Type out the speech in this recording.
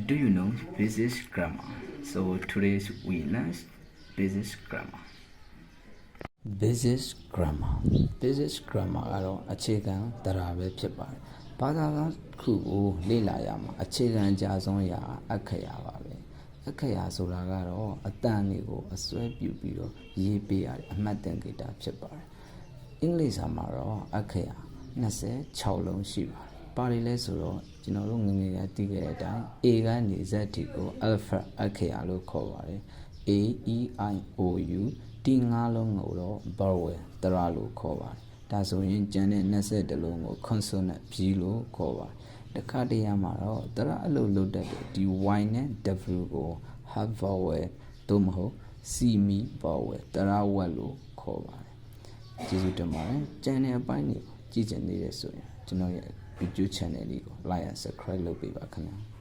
Do you know basic grammar? So today we learn basic grammar. Basic grammar ကတော့အခြေခံတရားပဲဖြစ်ပါတယ်။ဘာသာတစ်ခုကိုလေ့လာရမှာအခြေခံအကြဆုံးအရာအခရာပါပဲ။အခရာဆိုတာကတော့အတန်တွေကိုအစွဲပြုပြီးတော့ရေးပေးရတဲ့အမှတ်တန်ကိတ္တဖြစ်ပါတယ်။အင်္ဂလိပ်စာမှာတော့အခရာ26လုံးရှိပါတယ်။ပါဠိလဲဆိုတော့ကျွန်တော်တို့ငယ်ငယ်ကသိခဲ့တဲ့အတိုင်း A ကနေ Z ထိကို alpha အခရာလို့ခေါ်ပါတယ်။ A E I O U ဒီ5လုံးကိုတော့ vowel တရလို့ခေါ်ပါတယ်။ဒါဆိုရင်ကျန်တဲ့21လုံးကို consonant ပြီးလို့ခေါ်ပါတယ်။တခါတရံမှာတော့တရအလုပ်လုပ်တတ်တဲ့ဒီ Y နဲ့ W ကို half vowel သို့မဟုတ် semi vowel တရဝက်လို့ခေါ်ပါတယ်။ကျေးဇူးတင်ပါတယ်။ကျန်တဲ့အပိုင်းတွေကိုကြည့်ချင်သေးတယ်ဆိုရင်ကျွန်တော်ရဲ့ YouTube channel လေးကို like and subscribe လုပ်ပေးပါခင်ဗျာ။